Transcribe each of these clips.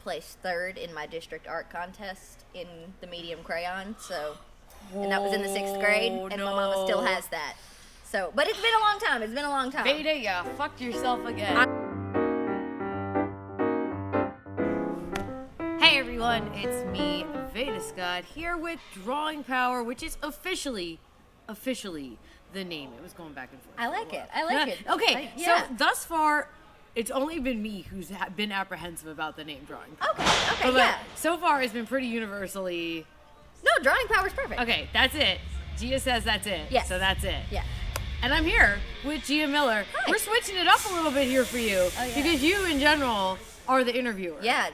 place third in my district art contest in the medium crayon. So, and that was in the 6th grade, and my mama still has that. So, but it's been a long time. It's been a long time. Veda, ya fucked yourself again. Hey everyone, it's me, Veda Scott, here with Drawing Power, which is officially the name. It was going back and forth. I like it. I like it. Okay, so thus far, it's only been me who's been apprehensive about the name Drawing Power. Okay, But yeah. so far, it's been pretty universally. No, Drawing Power's perfect. Okay, that's it. Gia says that's it. Yes. So that's it. Yeah. And I'm here with Gia Miller. Hi. We're switching it up a little bit here for you. Oh, yeah. Because you, in general, are the interviewer. Yeah,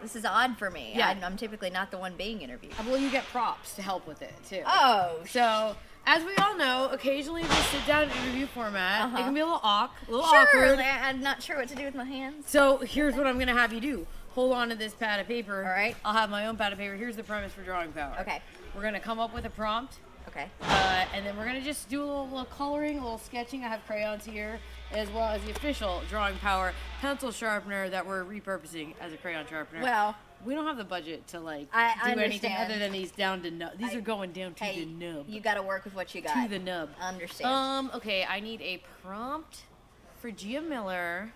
This is odd for me. Yeah. I'm typically not the one being interviewed. Well, you get props to help with it, too. Oh, So, as we all know, occasionally this sit-down interview format, it can be a little sure. awkward. I'm not sure what to do with my hands. So, here's what I'm going to have you do. Hold on to this pad of paper. All right. I'll have my own pad of paper. Here's the premise for Drawing Power. Okay. We're going to come up with a prompt. Okay. And then we're going to just do a little coloring, a little sketching. I have crayons here, as well as the official Drawing Power pencil sharpener that we're repurposing as a crayon sharpener. Well, we don't have the budget to, like, I do anything understand. other than these down to nub. These are going down to the nub. You got to work with what you got. To the nub. I understand. Okay, I need a prompt for Gia Miller.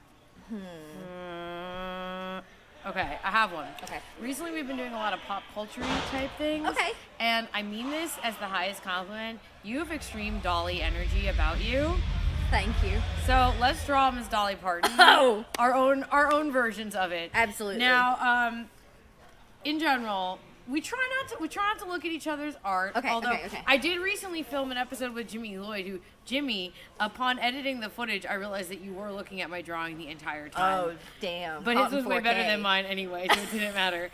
Okay, I have one. Okay. Recently, we've been doing a lot of pop culture type things. Okay. And I mean this as the highest compliment. You have extreme Dolly energy about you. Thank you. So let's draw them as Dolly Parton. Oh! Our own versions of it. Absolutely. Now, in general, we try not to look at each other's art. Okay, Although okay. I did recently film an episode with Jimmy Lloyd, Jimmy, upon editing the footage, I realized that you were looking at my drawing the entire time. Oh, damn. But his was way better than mine anyway, so it didn't matter.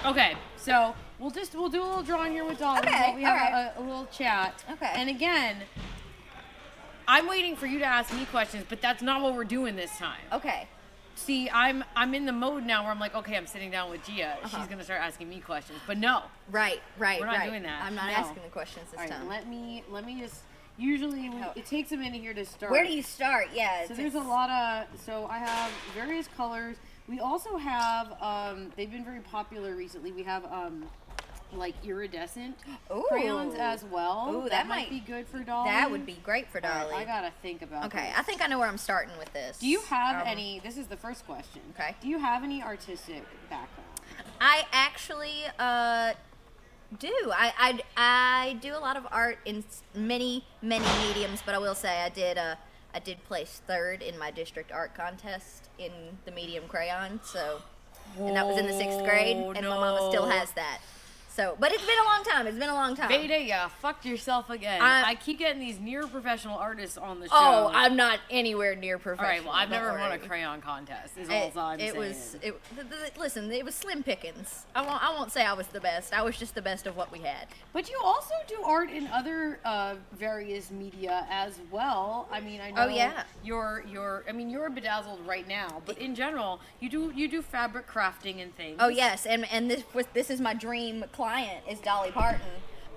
Okay, so we'll do a little drawing here with Dolly. Okay, We have a little chat. Okay. And again, I'm waiting for you to ask me questions, but that's not what we're doing this time. Okay. See, I'm in the mode now where I'm like, okay, I'm sitting down with Gia. She's gonna start asking me questions, but no. Right. We're not doing that. I'm not No. asking the questions this All right, time. let me just. Usually, it takes a minute here to start. Where do you start? Yeah. So there's a lot of. So I have various colors. We also have. They've been very popular recently. We have like iridescent crayons as well. Ooh, that might be good for Dolly. That would be great for Dolly. Right, I gotta think about. Okay, this. I think I know where I'm starting with this. Do you have any? This is the first question. Okay. Do you have any artistic background? I actually do. I do a lot of art in many mediums, but I will say I did place third in my district art contest in the medium crayon. So, and that was in the 6th grade, and my mama still has that. So, but it's been a long time. It's been a long time. Veda, ya fucked yourself again. I keep getting these near professional artists on the show. Oh, I'm not anywhere near professional. All right, well, I've never don't won a worry. crayon contest. Is all I'm saying. Listen, it was slim pickings. I won't say I was the best. I was just the best of what we had. But you also do art in other various media as well. I mean, I know. Oh, yeah. You're bedazzled right now, but in general, you do fabric crafting and things. Oh yes, and this is my dream client is Dolly Parton.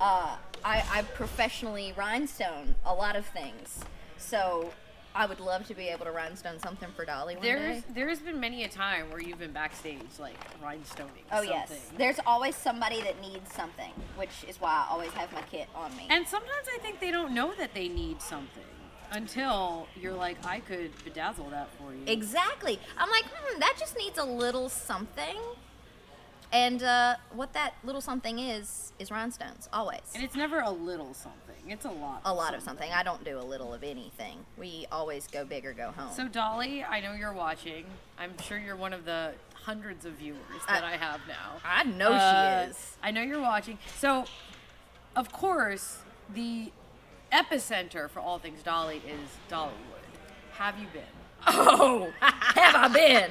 I professionally rhinestone a lot of things, so I would love to be able to rhinestone something for Dolly one day. There's been many a time where you've been backstage like rhinestoning. Oh something. yes, there's always somebody that needs something, which is why I always have my kit on me. And sometimes I think they don't know that they need something until you're like, I could bedazzle that for you. Exactly. I'm like, that just needs a little something. And what that little something is rhinestones, always. And it's never a little something. It's a lot. A lot of something. I don't do a little of anything. We always go big or go home. So Dolly, I know you're watching. I'm sure you're one of the hundreds of viewers that I have now. I know she is. I know you're watching. So, of course, the epicenter for all things Dolly is Dollywood. Have you been? Oh, have I been?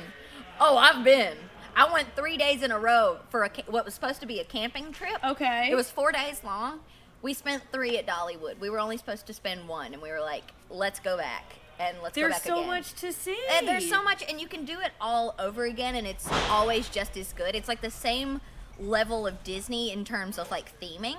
Oh, I've been. I went 3 days in a row for what was supposed to be a camping trip. Okay. It was 4 days long. We spent 3 at Dollywood. We were only supposed to spend 1, and we were like, let's go back. And let's go back again. There's so much to see. And there's so much, and you can do it all over again, and it's always just as good. It's like the same level of Disney in terms of like theming,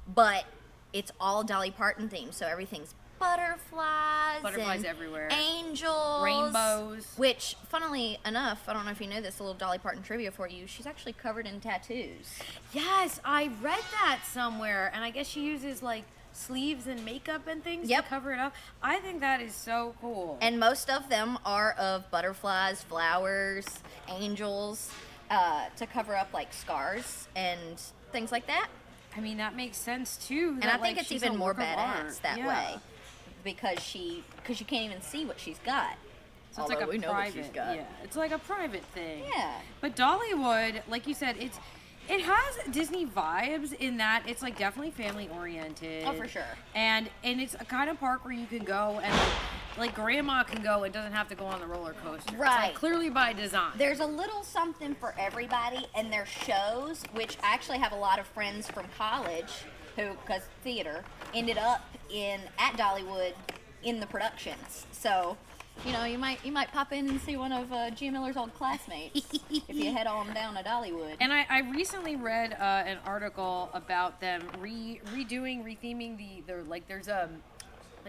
but it's all Dolly Parton themed, so everything's butterflies everywhere, angels, rainbows. Which, funnily enough, I don't know if you know this, a little Dolly Parton trivia for you. She's actually covered in tattoos. Yes, I read that somewhere, and I guess she uses like sleeves and makeup and things to cover it up. I think that is so cool. And most of them are of butterflies, flowers, angels, to cover up like scars and things like that. I mean, that makes sense too. And I think it's even more badass that way, because you can't even see what she's got. So it's like a private, yeah, it's like a private thing. Yeah. But Dollywood, like you said, it has Disney vibes in that it's like definitely family oriented. Oh, for sure. And it's a kind of park where you can go and like grandma can go and doesn't have to go on the roller coaster. Right. It's like clearly by design. There's a little something for everybody, and their shows, which I actually have a lot of friends from college who, because theater, ended up at Dollywood in the productions. So, you know, you might pop in and see one of Gia Miller's old classmates if you head on down to Dollywood. And I recently read an article about them retheming there's like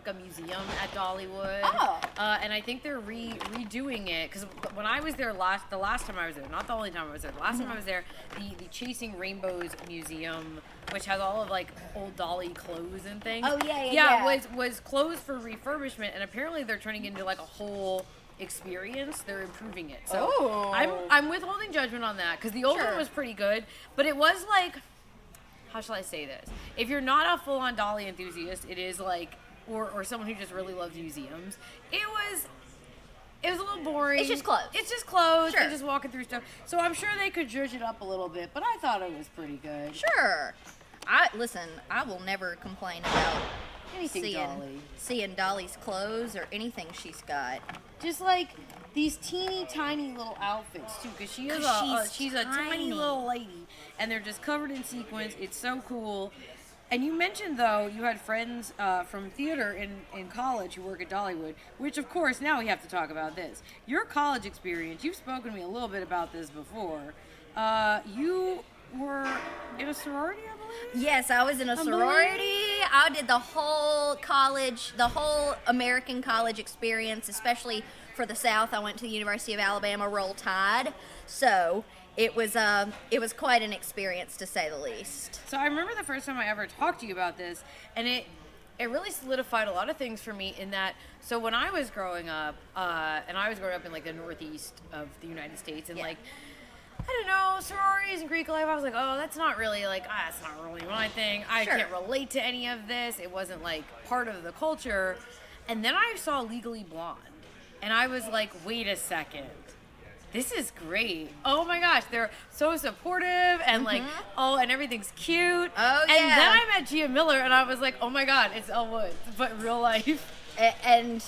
a museum at Dollywood. Oh. And I think they're redoing it, because when I was there the last time I was there, not the only time I was there, the last time I was there, the Chasing Rainbows Museum, which has all of like old Dolly clothes and things. Oh yeah. was closed for refurbishment, and apparently they're turning it into like a whole experience. They're improving it. So I'm withholding judgment on that, because the old one was pretty good, but it was like, how shall I say this? If you're not a full-on Dolly enthusiast, it is like, or someone who just really loves museums, it was a little boring. It's just closed. Sure. They're just walking through stuff. So I'm sure they could zhuzh it up a little bit, but I thought it was pretty good. Sure. I will never complain about seeing Dolly's clothes or anything she's got. Just like these teeny tiny little outfits too, because she's a tiny little lady, and they're just covered in sequins. It's so cool. And you mentioned, though, you had friends from theater in college who work at Dollywood, which, of course, now we have to talk about this. Your college experience, you've spoken to me a little bit about this before. You were in a sorority, I believe? Yes, I was in a sorority. I did the whole American college experience, especially for the South. I went to the University of Alabama, Roll Tide. So it was quite an experience, to say the least. So I remember the first time I ever talked to you about this, and it really solidified a lot of things for me in that, so when I was growing up, and I was growing up in like the northeast of the United States, and like, I don't know, sororities and Greek life, I was like, oh, that's not really like, that's not really my thing. I can't relate to any of this. It wasn't like part of the culture. And then I saw Legally Blonde, and I was like, wait a second. This is great. Oh my gosh, they're so supportive, and like, and everything's cute. Oh yeah. And then I met Gia Miller, and I was like, oh my god, it's Elle Woods, but real life. And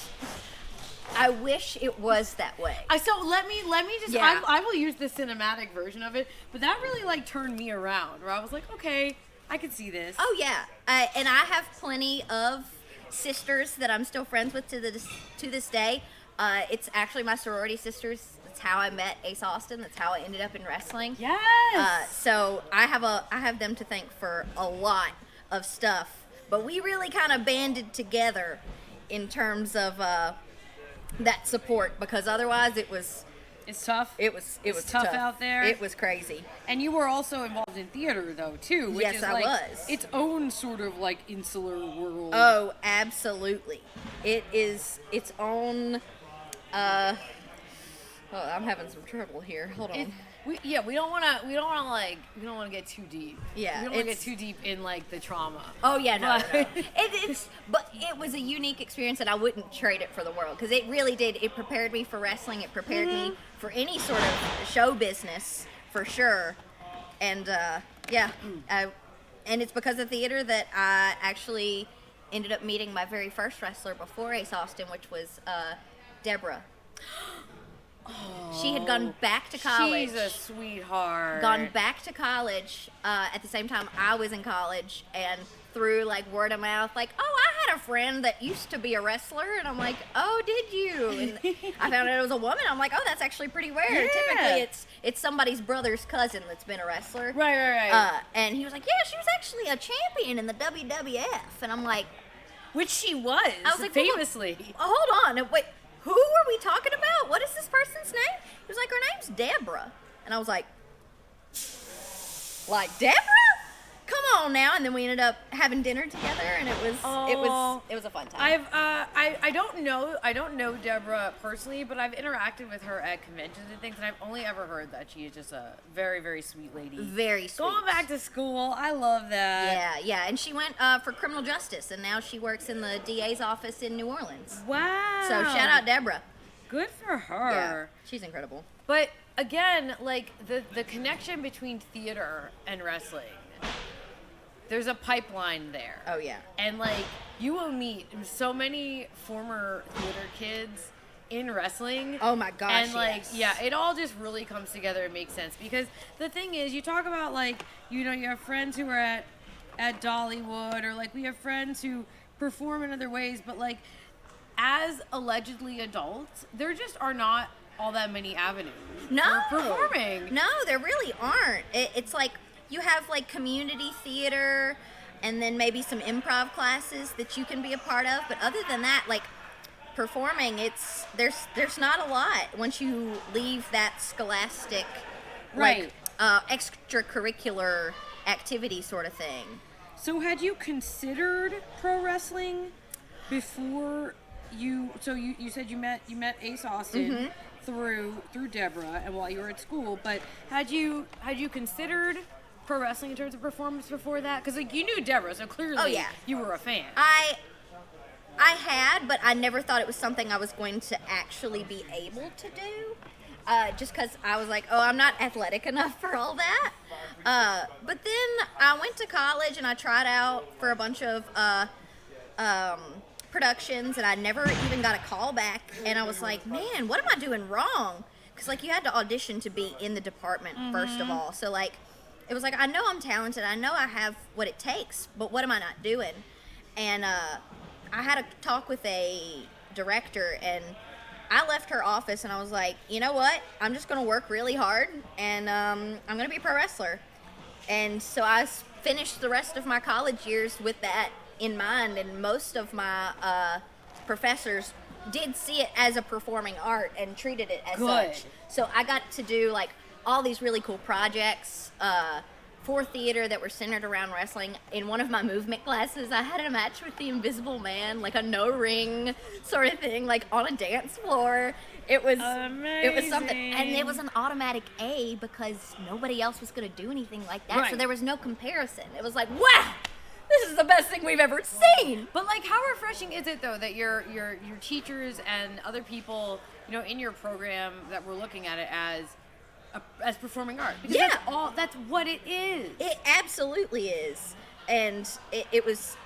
I wish it was that way. So let me just, I will use the cinematic version of it, but that really like turned me around, where I was like, okay, I can see this. Oh yeah, and I have plenty of sisters that I'm still friends with to this day. It's actually my sorority sisters. That's how I met Ace Austin. That's how I ended up in wrestling. Yes. So I have them to thank for a lot of stuff. But we really kind of banded together in terms of that support, because otherwise it's tough. It was tough out there. It was crazy. And you were also involved in theater though too, which is I like was. Its own sort of like insular world. Oh, absolutely. It is its own. I'm having some trouble here. Hold on. We don't want to get too deep. Yeah, we don't want to get too deep in like the trauma. Oh yeah, no. But it was a unique experience, and I wouldn't trade it for the world, because it really did. It prepared me for wrestling. It prepared me for any sort of show business, for sure. And and it's because of theater that I actually ended up meeting my very first wrestler before Ace Austin, which was Deborah. She had gone back to college. She's a sweetheart. Gone back to college at the same time I was in college, and through like word of mouth, like, oh, I had a friend that used to be a wrestler, and I'm like, oh, did you? And I found out it was a woman. I'm like, oh, that's actually pretty rare. Yeah. Typically, it's somebody's brother's cousin that's been a wrestler. Right. And he was like, yeah, she was actually a champion in the WWF, and I'm like, Which she was, I was like, famously. well, hold on. Wait, who are we talking about? What is this person's name? He was like, her name's Deborah. And I was like Deborah? Come on now. And then we ended up having dinner together, and it was a fun time. I don't know Deborah personally, but I've interacted with her at conventions and things, and I've only ever heard that she is just a very, very sweet lady. Very sweet. Going back to school, I love that. Yeah. And she went for criminal justice, and now she works in the DA's office in New Orleans. Wow. So shout out Deborah. Good for her. Yeah, she's incredible. But again, like the connection between theater and wrestling, there's a pipeline there. Oh, yeah. And, like, you will meet so many former theater kids in wrestling. Oh, my gosh, And, like, yes. yeah, it all just really comes together and makes sense. Because the thing is, you talk about, like, you know, you have friends who are at Dollywood, or, like, we have friends who perform in other ways. But, like, as allegedly adults, there just are not all that many avenues for performing. No, there really aren't. It's like, you have like community theater and then maybe some improv classes that you can be a part of, but other than that, like performing, there's not a lot once you leave that scholastic Right. extracurricular activity sort of thing. So had you considered pro wrestling before you said you met Ace Austin through Deborah and while you were at school, but had you considered pro wrestling in terms of performance before that? Because like you knew Deborah, so clearly you were a fan. I had, but I never thought it was something I was going to actually be able to do. Just because I was like, oh, I'm not athletic enough for all that. But then I went to college and I tried out for a bunch of productions, and I never even got a call back. And I was like, man, what am I doing wrong? Because like you had to audition to be in the department first of all. So like, it was like, I know I'm talented. I know I have what it takes, but what am I not doing? And I had a talk with a director, and I left her office, and I was like, you know what? I'm just going to work really hard, and I'm going to be a pro wrestler. And so I finished the rest of my college years with that in mind, and most of my professors did see it as a performing art and treated it as such. So I got to do like all these really cool projects for theater that were centered around wrestling. In one of my movement classes, I had a match with the Invisible Man, like a no ring sort of thing, like on a dance floor. It was amazing. It was something, and it was an automatic A because nobody else was going to do anything like that. So there was no comparison. It was like, wow, this is the best thing we've ever seen. But like, how refreshing is it though that your teachers and other people, you know, in your program that we're looking at it as performing art? Because that's what it is. It absolutely is. And it was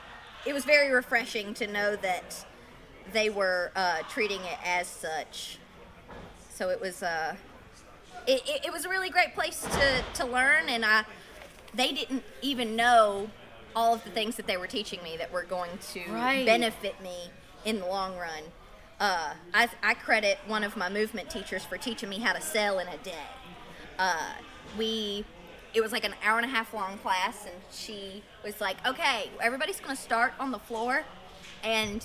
very refreshing to know that they were treating it as such. So it was it was a really great place to learn, and they didn't even know all of the things that they were teaching me that were going to benefit me in the long run. I credit one of my movement teachers for teaching me how to sell in a day. It was like an hour and a half long class, and she was like, okay, everybody's going to start on the floor, and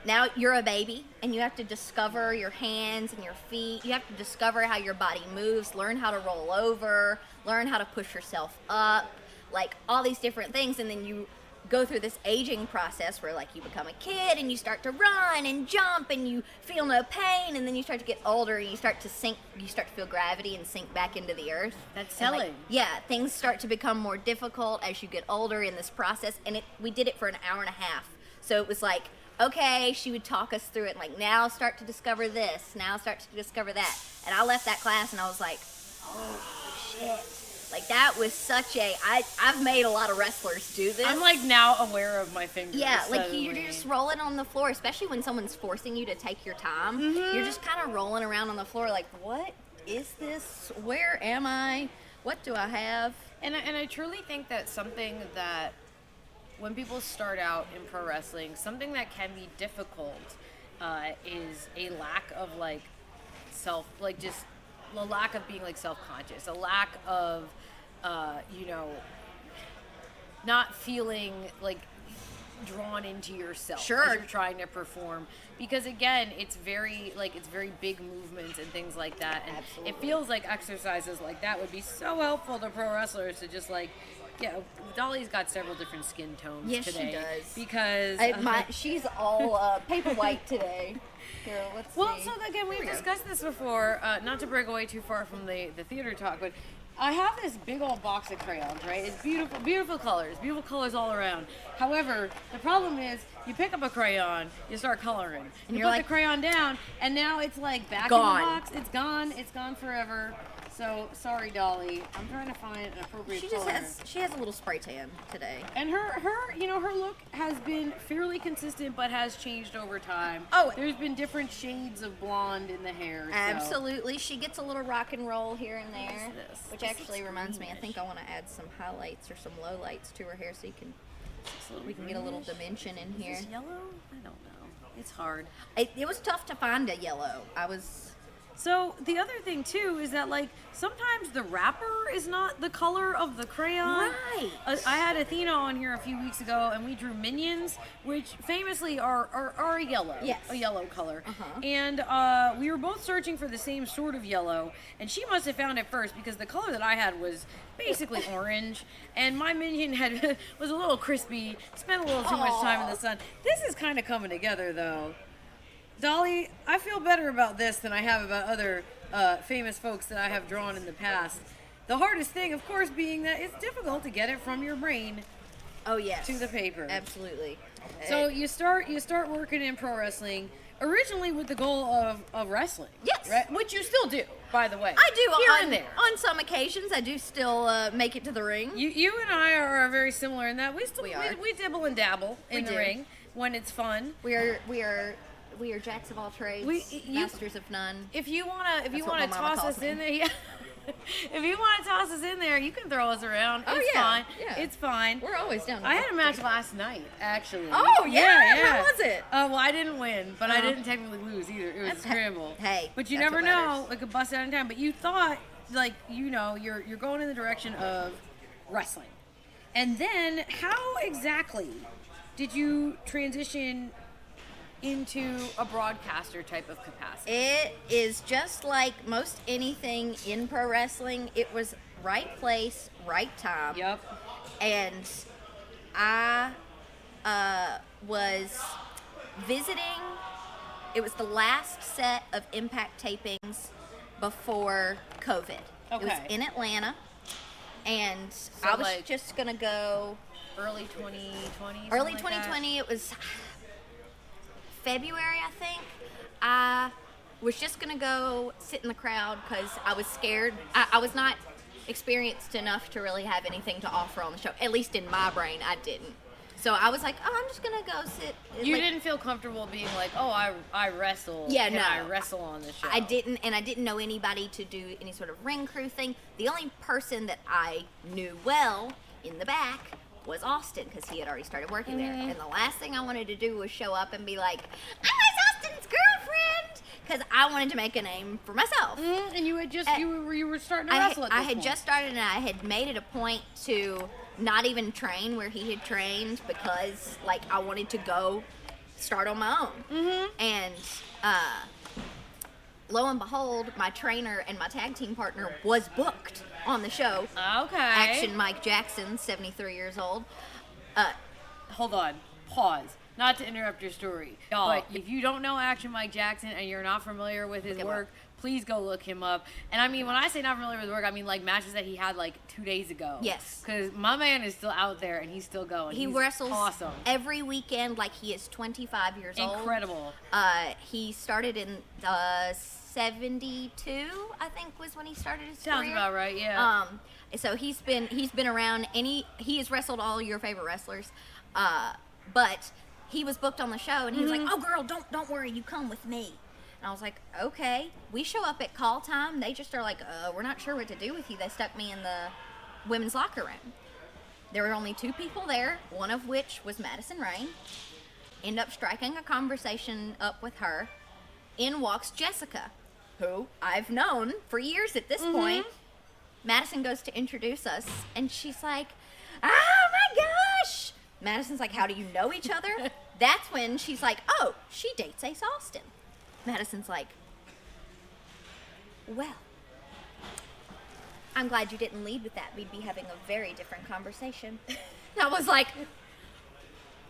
now you're a baby, and you have to discover your hands and your feet. You have to discover how your body moves, learn how to roll over, learn how to push yourself up, like all these different things, and then you go through this aging process where like you become a kid and you start to run and jump and you feel no pain, and then you start to get older and you start to feel gravity and sink back into the earth. That's selling. Things start to become more difficult as you get older in this process, and we did it for an hour and a half. So it was like, okay, she would talk us through it, like, now start to discover this, now start to discover that. And I left that class and I was like, oh shit. Like, that was such I've made a lot of wrestlers do this. I'm, like, now aware of my fingers. Yeah, like, suddenly. you're just rolling on the floor, especially when someone's forcing you to take your time. Mm-hmm. You're just kind of rolling around on the floor like, what is this? Where am I? What do I have? And I truly think that something that, when people start out in pro wrestling, something that can be difficult is a lack of, like, just a lack of being, like, self-conscious, a lack of, not feeling like drawn into yourself Sure. as you're trying to perform, because again, it's very big movements and things like that, and Absolutely. it feels like exercises like that would be so helpful to pro wrestlers to just like. Yeah, Dolly's got several different skin tones Yes, today. she does. Because She's all paper white today. Here, let's well, see. so again, we've Here we go. discussed this before. Not to break away too far from the theater talk, but I have this big old box of crayons. Right, it's beautiful colors all around. However, the problem is you pick up a crayon, you start coloring, and you you're put like, the crayon down, and now it's like back Gone. in the box. It's gone forever. So sorry, Dolly. I'm trying to find an appropriate color. She has a little spray tan today. And her look has been fairly consistent, but has changed over time. Oh. There's been different shades of blonde in the hair. So. Absolutely. She gets a little rock and roll here and there. What is this? Which This actually looks reminds me, I greenish. think I want to add some highlights or some lowlights to her hair so we can get a little dimension in here. Is this yellow? I don't know. It's hard. It was tough to find a yellow. So the other thing too is that like sometimes the wrapper is not the color of the crayon. Right. I had Athena on here a few weeks ago, and we drew minions, which famously are a yellow. Yes. A yellow color. Uh-huh. And we were both searching for the same sort of yellow, and she must have found it first because the color that I had was basically orange, and my minion was a little crispy, spent a little too much time in the sun. This is kind of coming together though. Dolly, I feel better about this than I have about other famous folks that I have drawn in the past. The hardest thing, of course, being that it's difficult to get it from your brain Oh yes. to the paper. Absolutely. So you start working in pro wrestling originally with the goal of wrestling. Yes. Right? Which you still do, by the way. I do here on, and there. on some occasions. I do still make it to the ring. You and I are very similar in that We are. we dibble and dabble in the do. ring when it's fun. We are jacks of all trades, masters of none. If you wanna what my mama toss calls us me. in there, yeah. If you wanna toss us in there, you can throw us around. Oh, It's yeah, fine. yeah. It's fine. We're always down. to I had a work. match last night, actually. Oh, yeah? Where was it? Well, I didn't win, but I Oh. didn't technically lose either. It was a That's- scramble. hey, but you that's never what know. matters. It could bust out in time. But you thought, like, you're going in the direction of wrestling, and then how exactly did you transition into a broadcaster type of capacity? It is just like most anything in pro wrestling. It was right place, right time. Yep. And I was visiting. It was the last set of Impact tapings before COVID. It was Okay. in Atlanta. And So, I was like, just going to go Early 2020. early something like that? 2020. It was February, I think. I was just going to go sit in the crowd because I was scared. I was not experienced enough to really have anything to offer on the show. At least in my brain, I didn't. So I was like, oh, I'm just going to go sit. You like, didn't feel comfortable being like, oh, I wrestle. Yeah, Can no. I wrestle on the show? I didn't, and I didn't know anybody to do any sort of ring crew thing. The only person that I knew well in the back was Austin, because he had already started working there. And the last thing I wanted to do was show up and be like, I was Austin's girlfriend, because I wanted to make a name for myself. And you had just you were starting to I wrestle at this had point. just started, and I had made it a point to not even train where he had trained because, like, I wanted to go start on my own. And lo and behold, my trainer and my tag team partner was booked on the show. Okay. Action Mike Jackson, 73 years old. Hold on. Pause. Not to interrupt your story, Y'all. but if you don't know Action Mike Jackson and you're not familiar with his Look him work, please go look him up. And I mean, when I say not familiar with work, I mean like matches that he had like 2 days ago. Yes. Because my man is still out there and he's still going. He He's wrestles awesome. every weekend like he is 25 years old. Incredible. He started in 72, I think, was when he started his Sounds career. about right, yeah. So he's been around, and he has wrestled all your favorite wrestlers, but he was booked on the show, and he was like, "Oh, girl, don't worry, you come with me." And I was like, "Okay." We show up at call time. They just are like, "We're not sure what to do with you." They stuck me in the women's locker room. There were only 2 people there, one of which was Madison Rain. End up striking a conversation up with her. In walks Jessica, who I've known for years at this point. Madison goes to introduce us, and she's like, "Oh my gosh, Madison's like, how do you know each other? That's when she's like, oh, she dates Ace Austin. Madison's like, well, I'm glad you didn't lead with that. We'd be having a very different conversation. And I was like,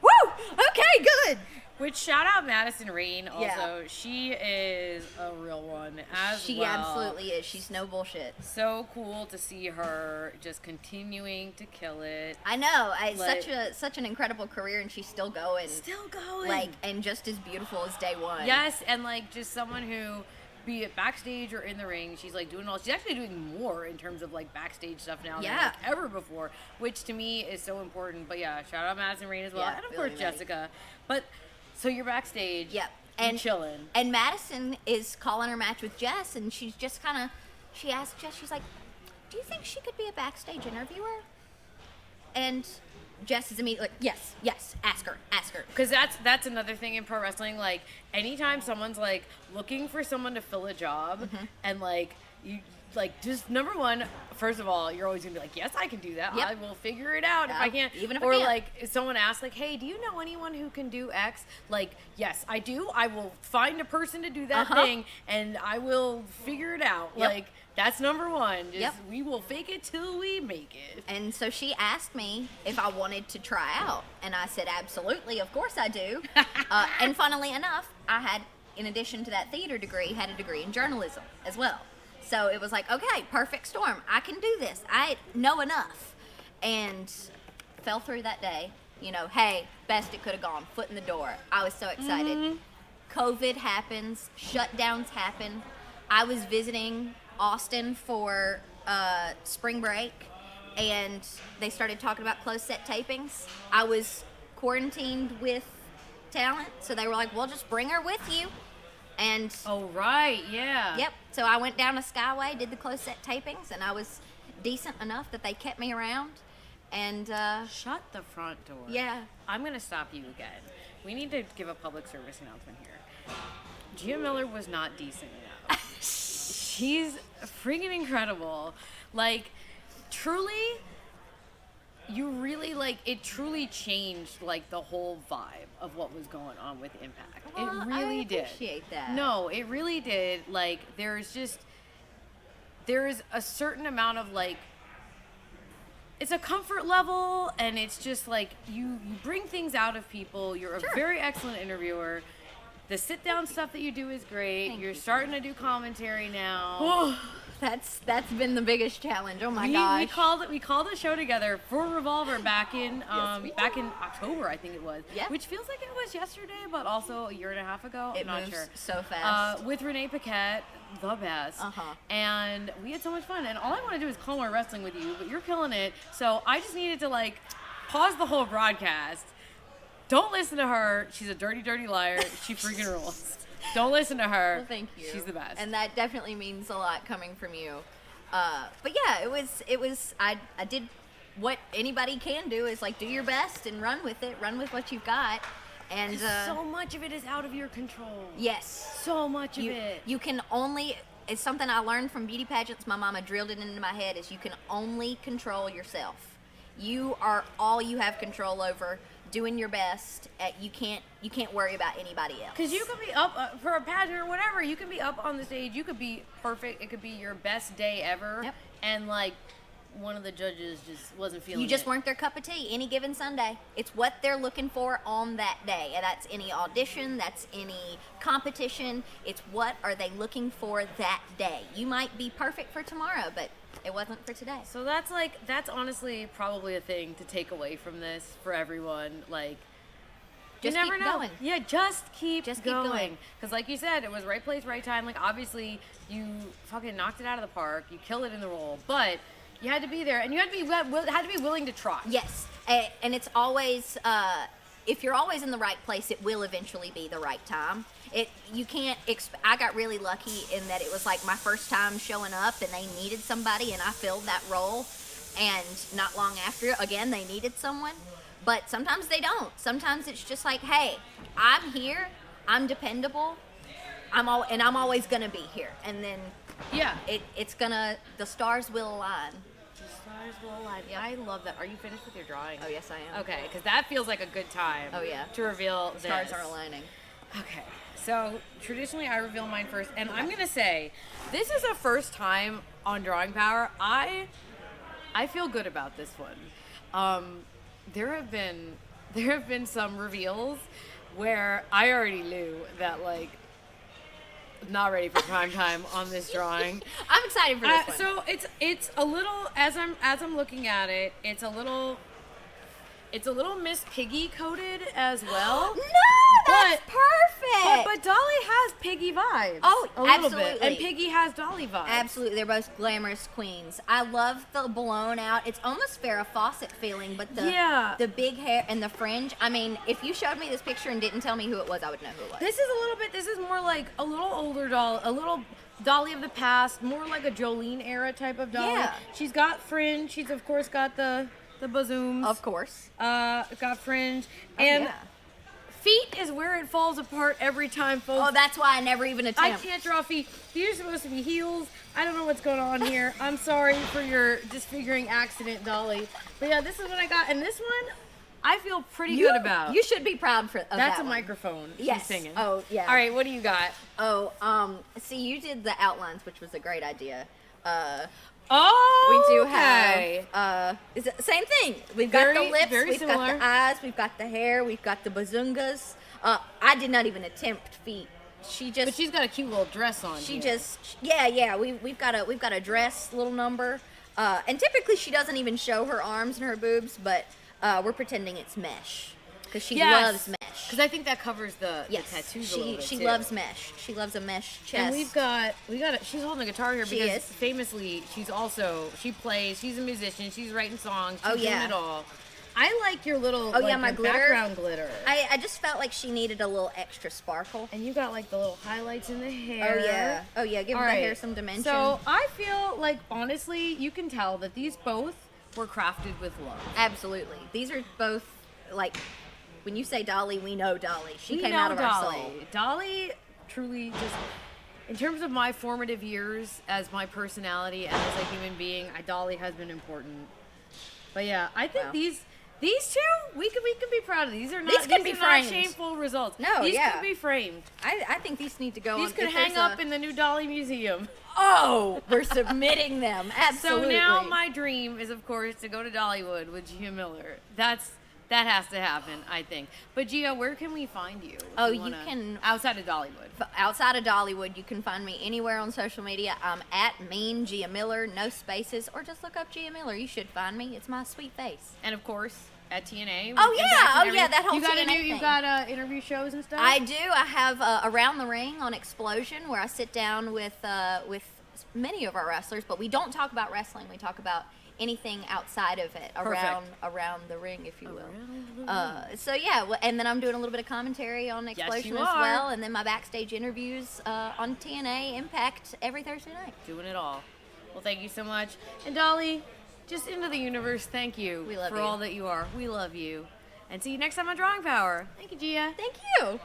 woo, okay, good. Which, shout out Madison Rain also. Yeah. She is a real one as She well. absolutely is. She's no bullshit. So cool to see her just continuing to kill it. I know. Like- Such an incredible career, and she's still going. Still going. Like, and just as beautiful as day one. Yes, and like just someone who, be it backstage or in the ring, she's like doing all. She's actually doing more in terms of like backstage stuff now than like ever before, which to me is so important. But yeah, shout out Madison Rain as well, Yeah, and of Billy course Ray. Jessica. But so you're backstage. Yep. And chilling. And Madison is calling her match with Jess, and she's just kind of, she asked Jess, she's like, do you think she could be a backstage interviewer? And Jess is immediately like, yes, ask her. Because that's another thing in pro wrestling. Like, anytime someone's like looking for someone to fill a job, and like you like just number one, first of all, you're always gonna be like, yes, I can do that. Yep. I will figure it out if I can't. Even if I or can't. like if someone asks like, hey, do you know anyone who can do X? Like, yes, I do. I will find a person to do that thing, and I will figure it out. Yep. Like, that's number one. Just, Yep. we will fake it till we make it. And so she asked me if I wanted to try out, and I said, absolutely, of course I do. And funnily enough, I had, in addition to that theater degree, had a degree in journalism as well. So it was like, okay, perfect storm. I can do this. I know enough. And fell through that day. You know, hey, best it could have gone. Foot in the door. I was so excited. COVID happens. Shutdowns happen. I was visiting Austin for spring break, and they started talking about closed set tapings. I was quarantined with talent, so they were like, well, just bring her with you. And Oh right, yeah. yep, so I went down to Skyway, did the closed set tapings, and I was decent enough that they kept me around. And Shut the front door. yeah, I'm going to stop you again. We need to give a public service announcement here. Gia Miller was not decent enough. She's freaking incredible. Like, truly, you really, like, it truly changed, like, the whole vibe of what was going on with Impact. well, it really I did. appreciate that. No, it really did. Like, there's a certain amount of, like, it's a comfort level, and it's just like you bring things out of people. You're a Sure. very excellent interviewer. The sit down stuff that you do is great. Thank You're you. starting to do commentary now. Oh, that's been the biggest challenge. Oh my we gosh. called a show together for Revolver back in we back in October, I think it was. Yeah. Which feels like it was yesterday, but also a year and a half ago. It I'm not moves sure. so fast. With Renee Paquette, the best. Uh-huh. And we had so much fun. And all I want to do is call more wrestling with you, but you're killing it. So I just needed to like pause the whole broadcast. Don't listen to her. She's a dirty, dirty liar. She freaking rules. Don't listen to her. Well, thank you. She's the best. And that definitely means a lot coming from you. But yeah, it was. I did what anybody can do is like do your best and run with it. Run with what you've got. And so much of it is out of your control. yes, So much of it. you can only. It's something I learned from beauty pageants. My mama drilled it into my head. Is you can only control yourself. You are all you have control over. Doing your best. You can't worry about anybody else. Because you could be up for a pageant or whatever. You could be up on the stage. You could be perfect. It could be your best day ever. Yep. And like one of the judges just wasn't feeling You just it. weren't their cup of tea any given Sunday. It's what they're looking for on that day. And that's any audition, that's any competition. It's what are they looking for that day. You might be perfect for tomorrow, but it wasn't for today. So that's honestly probably a thing to take away from this for everyone. Like, Just you never keep know. going. Yeah, just keep Just keep going. going. Because like you said, it was right place, right time. Like obviously you fucking knocked it out of the park. You killed it in the role, but you had to be there, and you had to be willing to try. Yes, and it's always if you're always in the right place, it will eventually be the right time. You can't. I got really lucky in that it was like my first time showing up, and they needed somebody, and I filled that role. And not long after, again, they needed someone. But sometimes they don't. Sometimes it's just like, hey, I'm here. I'm dependable. I'm always gonna be here. And then Yeah. the stars will align. Just stars will align. Yep. I love that. Are you finished with your drawing? Oh, yes, I am. Okay, because that feels like a good time. Oh, yeah. To reveal The stars this. are aligning. Okay, so traditionally I reveal mine first, and I'm gonna say this is a first time on Drawing Power. I feel good about this one. There have been some reveals where I already knew that like not ready for prime time on this drawing. I'm excited for this one. So it's a little as I'm looking at it, it's a little Miss Piggy coated as well. No, that's perfect. But Dolly has Piggy vibes. Oh, a little absolutely. bit, and Piggy has Dolly vibes. Absolutely, they're both glamorous queens. I love the blown out. It's almost Farrah Fawcett feeling, but the big hair and the fringe. I mean, if you showed me this picture and didn't tell me who it was, I would know who it was. This is more like a little older doll, a little Dolly of the past, more like a Jolene era type of Dolly. Yeah. She's got fringe. She's of course got the bazooms. Of course. Got fringe. Oh, And yeah. feet is where it falls apart every time, folks. Oh, that's why I never even I attempt. can't draw feet. These are supposed to be heels. I don't know what's going on here. I'm sorry for your disfiguring accident, Dolly. But yeah, this is what I got. And this one, I feel pretty good about. You should be proud of That's that a one. microphone. Yes. She's singing. Oh, yeah. All right, what do you got? Oh, see, you did the outlines, which was a great idea. Oh, We do okay. have, is it same thing. We've got the lips, very we've similar. got the eyes, we've got the hair, we've got the bazungas. I did not even attempt feet. She just, But she's got a cute little dress on. she here. just, yeah. We've got a dress little number, and typically she doesn't even show her arms and her boobs, but we're pretending it's mesh because she loves mesh. Because I think that covers the Yes, tattoos a little bit, she too. loves mesh. She loves a mesh chest. And we got she's holding a guitar here She because is. famously she plays, she's a musician, she's writing songs, she's Oh, doing yeah. it all. I like your little my your glitter. background glitter. I just felt like she needed a little extra sparkle. And you got like the little highlights in the hair. Oh yeah, give All the right. hair some dimension. So I feel like honestly, you can tell that these both were crafted with love. Absolutely, these are both like when you say Dolly, we know Dolly. She We came know out of our Dolly. soul. Dolly truly just, in terms of my formative years as my personality and as a human being, Dolly has been important. But yeah, I think Wow. these two we can be proud of. These are not These can be are not framed. shameful results. No, these yeah. could be framed. I think these need to go These on. could if hang there's up in the new Dolly Museum. Oh, we're submitting them. Absolutely. So now my dream is, of course, to go to Dollywood with Gia Miller. That has to happen, I think. But Gia, where can we find you? Oh, if you wanna- can- outside of Dollywood. Outside of Dollywood, you can find me anywhere on social media. I'm at Mean Gia Miller, no spaces, or just look up Gia Miller. You should find me. It's my sweet face. And of course, at TNA. Oh, with yeah. Impact and Oh, yeah, everything. that whole you got TNA You thing. got interview shows and stuff. I do. I have Around the Ring on Explosion, where I sit down with many of our wrestlers, but we don't talk about wrestling. We talk about anything outside of it, around the ring, if you will. So yeah, and then I'm doing a little bit of commentary on Explosion you as are. well, and then my backstage interviews on TNA Impact every Thursday night. Doing it all. Well, thank you so much. And Dolly, just into the universe, thank you We love for you. all that you are. We love you. And see you next time on Drawing Power. Thank you, Gia. Thank you.